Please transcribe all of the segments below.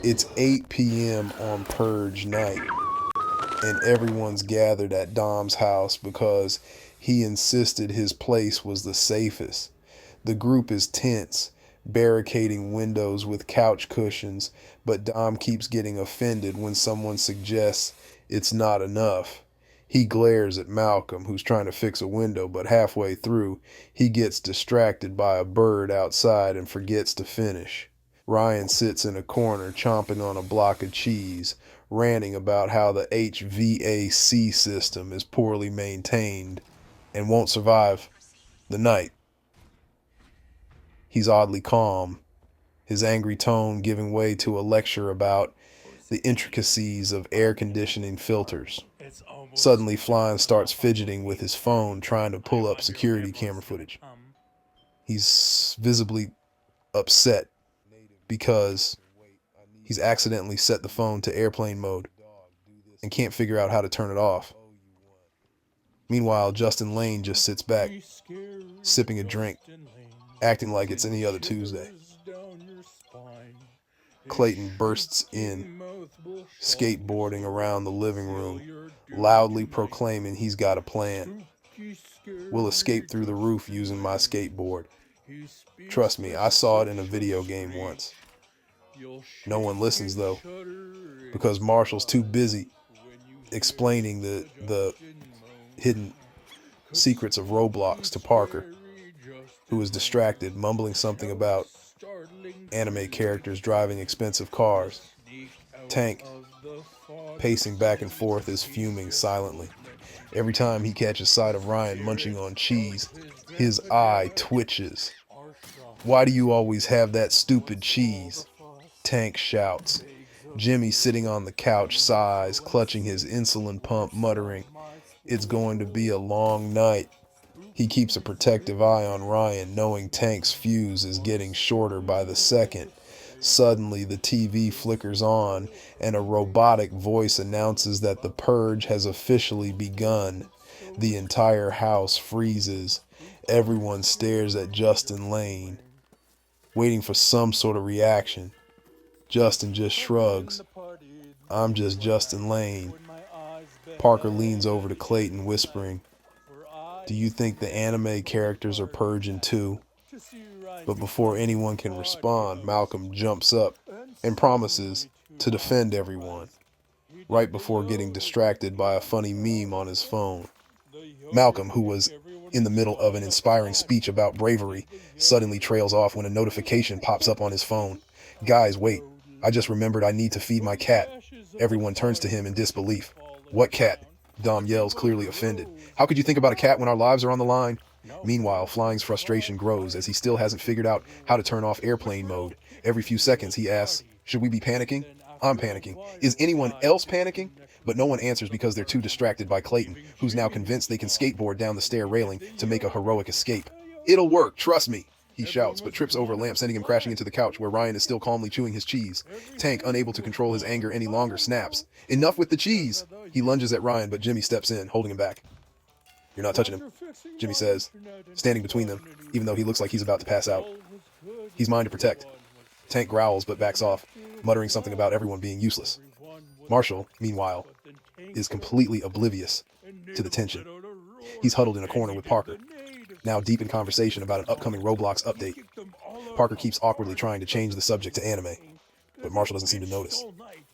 It's 8 p.m. on purge night, and everyone's gathered at Dom's house because he insisted his place was the safest. The group is tense, barricading windows with couch cushions, but Dom keeps getting offended when someone suggests it's not enough. He glares at Malcolm, who's trying to fix a window, but halfway through, he gets distracted by a bird outside and forgets to finish. Ryan sits in a corner chomping on a block of cheese, ranting about how the HVAC system is poorly maintained and won't survive the night. He's oddly calm, his angry tone giving way to a lecture about the intricacies of air conditioning filters. Suddenly, Flying starts fidgeting with his phone, trying to pull up security camera footage. He's visibly upset because he's accidentally set the phone to airplane mode and can't figure out how to turn it off. Meanwhile, Justin Lane just sits back, sipping a drink, acting like it's any other Tuesday. Clayton bursts in, skateboarding around the living room, loudly proclaiming he's got a plan. We'll escape through the roof using my skateboard. Trust me, I saw it in a video game once. No one listens though, because Marshal's too busy explaining the hidden secrets of Roblox to Parker, who is distracted, mumbling something about anime characters driving expensive cars. Tank, pacing back and forth, is fuming silently. Every time he catches sight of Ryan munching on cheese, his eye twitches. "Why do you always have that stupid cheese?" Tank shouts. Jimmy, sitting on the couch, sighs, clutching his insulin pump, muttering, "It's going to be a long night." He keeps a protective eye on Ryan, knowing Tank's fuse is getting shorter by the second. Suddenly, the TV flickers on, and a robotic voice announces that the purge has officially begun. The entire house freezes. Everyone stares at Justin Lane, waiting for some sort of reaction. Justin just shrugs. "I'm just Justin Lane." Parker leans over to Clayton, whispering, "Do you think the anime characters are purging too?" But before anyone can respond, Malcolm jumps up and promises to defend everyone, right before getting distracted by a funny meme on his phone. Malcolm, who was in the middle of an inspiring speech about bravery, suddenly trails off when a notification pops up on his phone. "Guys, wait. I just remembered I need to feed my cat." Everyone turns to him in disbelief. "What cat?" Dom yells, clearly offended. "How could you think about a cat when our lives are on the line?" Meanwhile, Flying's frustration grows as he still hasn't figured out how to turn off airplane mode. Every few seconds he asks, "Should we be panicking?" "I'm panicking. Is anyone else panicking?" But no one answers because they're too distracted by Clayton, who's now convinced they can skateboard down the stair railing to make a heroic escape. "It'll work, trust me," he shouts, but trips over a lamp, sending him crashing into the couch where Ryan is still calmly chewing his cheese. Tank, unable to control his anger any longer, snaps, "Enough with the cheese!" He lunges at Ryan, but Jimmy steps in, holding him back. "You're not touching him," Jimmy says, standing between them, even though he looks like he's about to pass out. "He's mine to protect." Tank growls but backs off, muttering something about everyone being useless. Marshal, meanwhile, is completely oblivious to the tension. He's huddled in a corner with Parker, now deep in conversation about an upcoming Roblox update. Parker keeps awkwardly trying to change the subject to anime, but Marshall doesn't seem to notice.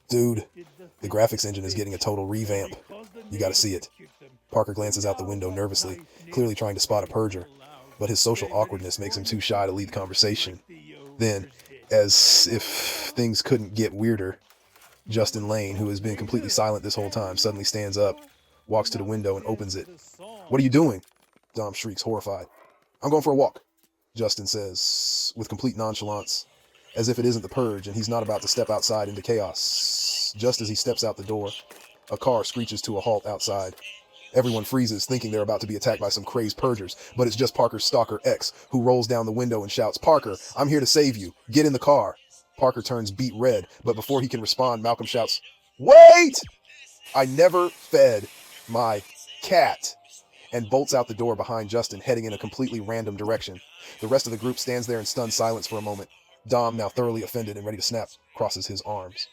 "Dude, the graphics engine is getting a total revamp. You gotta see it." Parker glances out the window nervously, clearly trying to spot a purger, but his social awkwardness makes him too shy to lead the conversation. Then, as if things couldn't get weirder, Justin Lane, who has been completely silent this whole time, suddenly stands up, walks to the window, and opens it. "What are you doing?" Dom shrieks, horrified. "I'm going for a walk," Justin says, with complete nonchalance, as if it isn't the purge and he's not about to step outside into chaos. Just as he steps out the door, a car screeches to a halt outside. Everyone freezes, thinking they're about to be attacked by some crazed purgers, but it's just Parker's stalker X, who rolls down the window and shouts, "Parker, I'm here to save you. Get in the car." Parker turns beet red, but before he can respond, Malcolm shouts, "Wait! I never fed my cat," and bolts out the door behind Justin, heading in a completely random direction. The rest of the group stands there in stunned silence for a moment. Dom, now thoroughly offended and ready to snap, crosses his arms.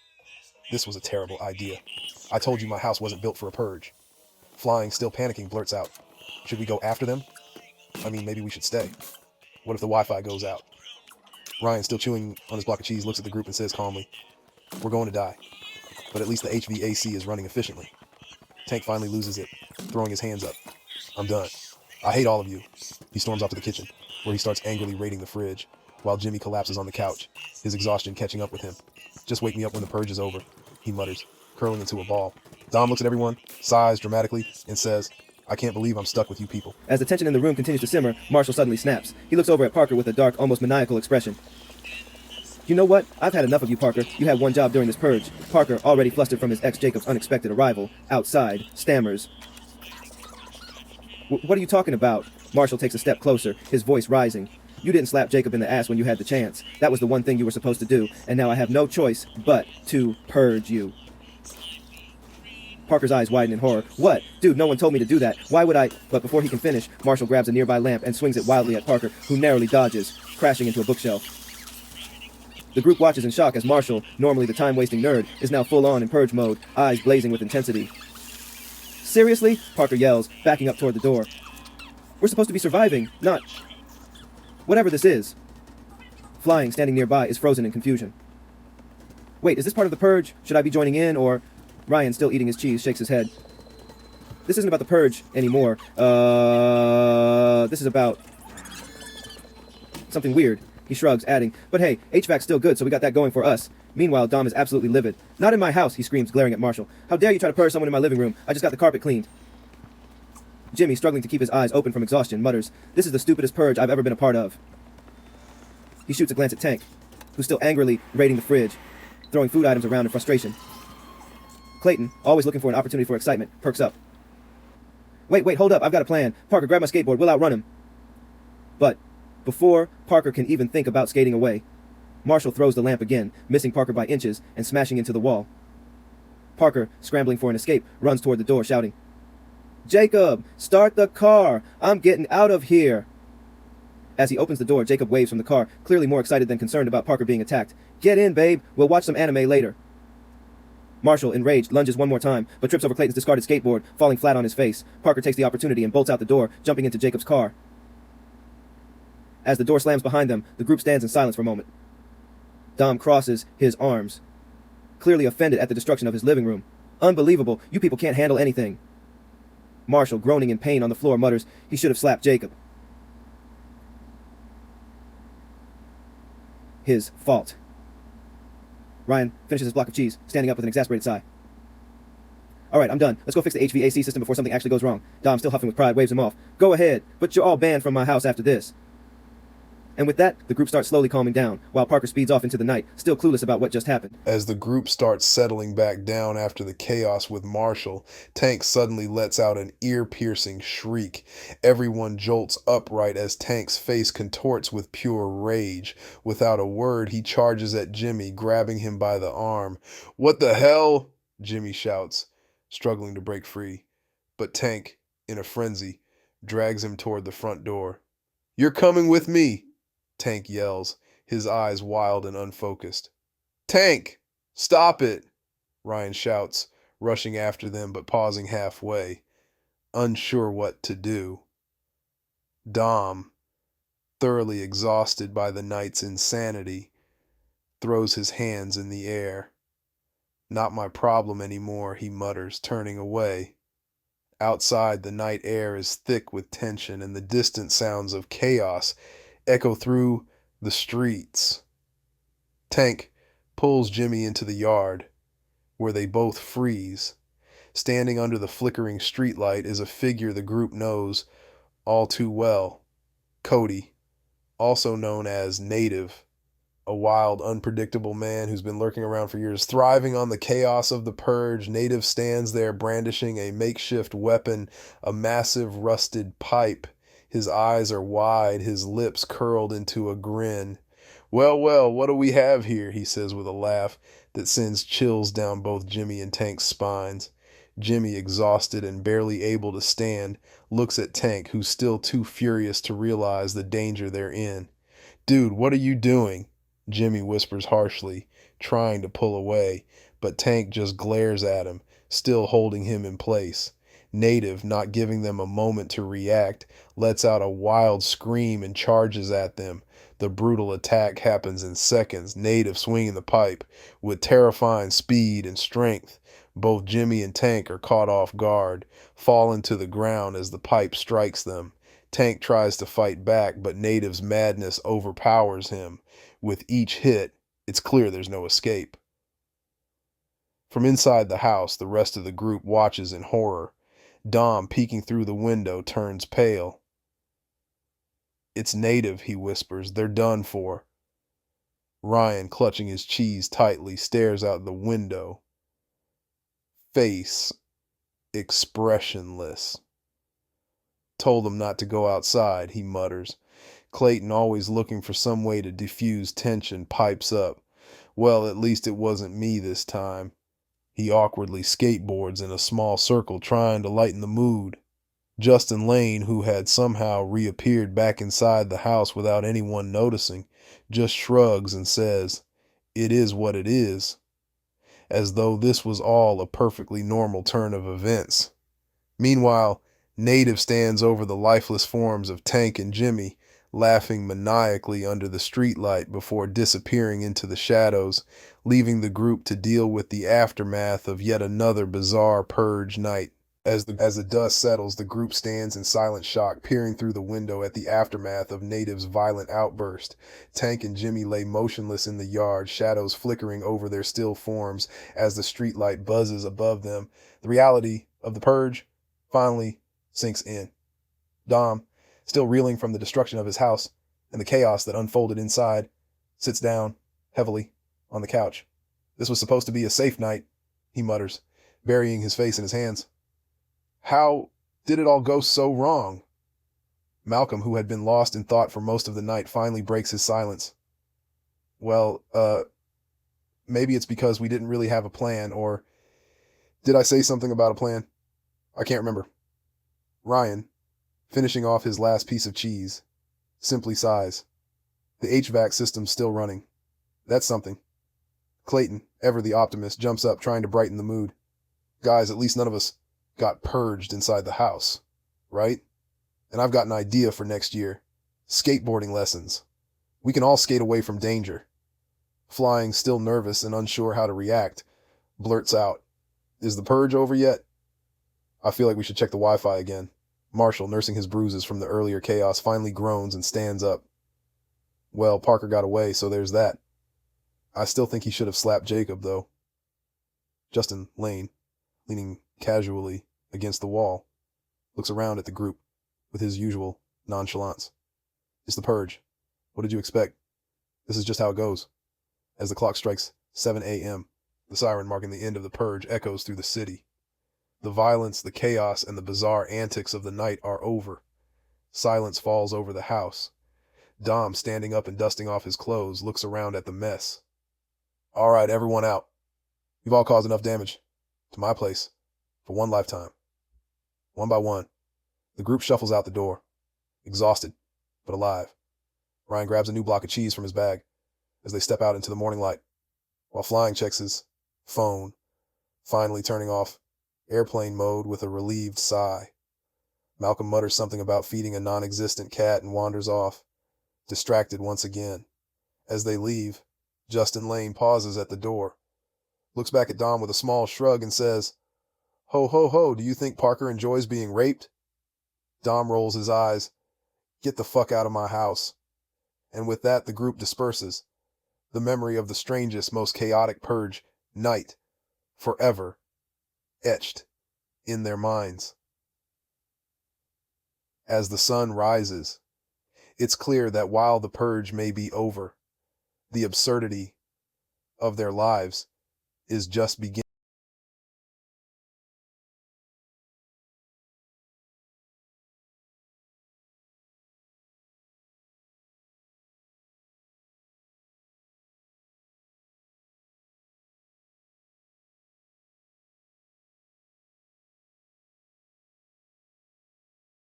This was a terrible idea. I told you my house wasn't built for a purge. Flying, still panicking, blurts out, should we go after them? I mean, maybe we should stay. What if the Wi-Fi goes out? Ryan, still chewing on his block of cheese, looks at the group and says calmly, we're going to die. But at least the HVAC is running efficiently. Tank finally loses it, throwing his hands up. I'm done. I hate all of you. He storms off to the kitchen, where he starts angrily raiding the fridge, while Jimmy collapses on the couch, his exhaustion catching up with him. Just wake me up when the purge is over, he mutters, curling into a ball. Dom looks at everyone, sighs dramatically, and says, I can't believe I'm stuck with you people. As the tension in the room continues to simmer, Marshal suddenly snaps. He looks over at Parker with a dark, almost maniacal expression. You know what? I've had enough of you, Parker. You had one job during this purge. Parker, already flustered from his ex-Jacob's unexpected arrival, outside, stammers. What are you talking about? Marshal takes a step closer, his voice rising. You didn't slap Jacob in the ass when you had the chance. That was the one thing you were supposed to do, and now I have no choice but to purge you. Parker's eyes widen in horror. What? Dude, no one told me to do that. Why would I? But before he can finish, Marshal grabs a nearby lamp and swings it wildly at Parker, who narrowly dodges, crashing into a bookshelf. The group watches in shock as Marshal, normally the time-wasting nerd, is now full-on in purge mode, eyes blazing with intensity. Seriously? Parker yells, backing up toward the door. We're supposed to be surviving, not... whatever this is. Flying, standing nearby, is frozen in confusion. Wait, is this part of the purge? Should I be joining in, or... Ryan, still eating his cheese, shakes his head. This isn't about the purge anymore. This is about... something weird. He shrugs, adding, but hey, HVAC's still good, so we got that going for us. Meanwhile, Dom is absolutely livid. Not in my house, he screams, glaring at Marshal. How dare you try to purge someone in my living room? I just got the carpet cleaned. Jimmy, struggling to keep his eyes open from exhaustion, mutters, this is the stupidest purge I've ever been a part of. He shoots a glance at Tank, who's still angrily raiding the fridge, throwing food items around in frustration. Clayton, always looking for an opportunity for excitement, perks up. Wait, hold up, I've got a plan. Parker, grab my skateboard, we'll outrun him. But before Parker can even think about skating away, Marshal throws the lamp again, missing Parker by inches and smashing into the wall. Parker, scrambling for an escape, runs toward the door, shouting, Jacob, start the car! I'm getting out of here! As he opens the door, Jacob waves from the car, clearly more excited than concerned about Parker being attacked. Get in, babe. We'll watch some anime later. Marshal, enraged, lunges one more time, but trips over Clayton's discarded skateboard, falling flat on his face. Parker takes the opportunity and bolts out the door, jumping into Jacob's car. As the door slams behind them, the group stands in silence for a moment. Dom crosses his arms, clearly offended at the destruction of his living room. Unbelievable. You people can't handle anything. Marshal, groaning in pain on the floor, mutters, he should have slapped Jacob. His fault. Ryan finishes his block of cheese, standing up with an exasperated sigh. All right, I'm done. Let's go fix the HVAC system before something actually goes wrong. Dom, still huffing with pride, waves him off. Go ahead, but you're all banned from my house after this. And with that, the group starts slowly calming down, while Parker speeds off into the night, still clueless about what just happened. As the group starts settling back down after the chaos with Marshal, Tank suddenly lets out an ear-piercing shriek. Everyone jolts upright as Tank's face contorts with pure rage. Without a word, he charges at Jimmy, grabbing him by the arm. What the hell? Jimmy shouts, struggling to break free. But Tank, in a frenzy, drags him toward the front door. You're coming with me! Tank yells, his eyes wild and unfocused. Tank! Stop it! Ryan shouts, rushing after them but pausing halfway, unsure what to do. Dom, thoroughly exhausted by the night's insanity, throws his hands in the air. Not my problem anymore, he mutters, turning away. Outside, the night air is thick with tension, and the distant sounds of chaos echo through the streets. Tank pulls Jimmy into the yard, where they both freeze. Standing under the flickering streetlight is a figure the group knows all too well. Cody, also known as Native, a wild, unpredictable man who's been lurking around for years. Thriving on the chaos of the purge, Native stands there brandishing a makeshift weapon, a massive rusted pipe. His eyes are wide, his lips curled into a grin. Well, what do we have here? He says with a laugh that sends chills down both Jimmy and Tank's spines. Jimmy, exhausted and barely able to stand, looks at Tank, who's still too furious to realize the danger they're in. Dude, what are you doing? Jimmy whispers harshly, trying to pull away, but Tank just glares at him, still holding him in place. Native, not giving them a moment to react, lets out a wild scream and charges at them. The brutal attack happens in seconds, Native swinging the pipe with terrifying speed and strength. Both Jimmy and Tank are caught off guard, falling to the ground as the pipe strikes them. Tank tries to fight back, but Native's madness overpowers him. With each hit, it's clear there's no escape. From inside the house, the rest of the group watches in horror. Dom, peeking through the window, turns pale. "It's Native," he whispers. "They're done for." Ryan, clutching his cheese tightly, stares out the window. Face expressionless. "Told them not to go outside," he mutters. Clayton, always looking for some way to diffuse tension, pipes up. "Well, at least it wasn't me this time." He awkwardly skateboards in a small circle, trying to lighten the mood. Justin Lane, who had somehow reappeared back inside the house without anyone noticing, just shrugs and says, "It is what it is," as though this was all a perfectly normal turn of events. Meanwhile, Native stands over the lifeless forms of Tank and Jimmy, laughing maniacally under the streetlight before disappearing into the shadows, leaving the group to deal with the aftermath of yet another bizarre purge night. As the dust settles, the group stands in silent shock, peering through the window at the aftermath of Native's violent outburst. Tank and Jimmy lay motionless in the yard, shadows flickering over their still forms as the streetlight buzzes above them. The reality of the purge finally sinks in. Dom, still reeling from the destruction of his house and the chaos that unfolded inside, sits down heavily on the couch. "This was supposed to be a safe night," he mutters, burying his face in his hands. "How did it all go so wrong?" Malcolm, who had been lost in thought for most of the night, finally breaks his silence. "Well, maybe it's because we didn't really have a plan, or did I say something about a plan? I can't remember." Ryan, finishing off his last piece of cheese, simply sighs. "The HVAC system's still running. That's something." Clayton, ever the optimist, jumps up, trying to brighten the mood. "Guys, at least none of us got purged inside the house, right? And I've got an idea for next year. Skateboarding lessons. We can all skate away from danger." Flying, still nervous and unsure how to react, blurts out, "Is the purge over yet?" "I feel like we should check the Wi-Fi again." Marshal, nursing his bruises from the earlier chaos, finally groans and stands up. "Well, Parker got away, so there's that. I still think he should have slapped Jacob, though." Justin Lane, leaning casually against the wall, looks around at the group with his usual nonchalance. "It's the purge. What did you expect? This is just how it goes." As the clock strikes 7 a.m., the siren marking the end of the purge echoes through the city. The violence, the chaos, and the bizarre antics of the night are over. Silence falls over the house. Dom, standing up and dusting off his clothes, looks around at the mess. "All right, everyone out. You've all caused enough damage to my place for one lifetime." One by one, the group shuffles out the door, exhausted but alive. Ryan grabs a new block of cheese from his bag as they step out into the morning light, while Flying checks his phone, finally turning off airplane mode with a relieved sigh. Malcolm mutters something about feeding a non-existent cat and wanders off, distracted once again. As they leave, Justin Lane pauses at the door, looks back at Dom with a small shrug and says, "Ho, ho, ho, do you think Parker enjoys being raped?" Dom rolls his eyes. "Get the fuck out of my house." And with that, the group disperses, the memory of the strangest, most chaotic purge night forever etched in their minds. As the sun rises, it's clear that while the purge may be over, the absurdity of their lives is just beginning.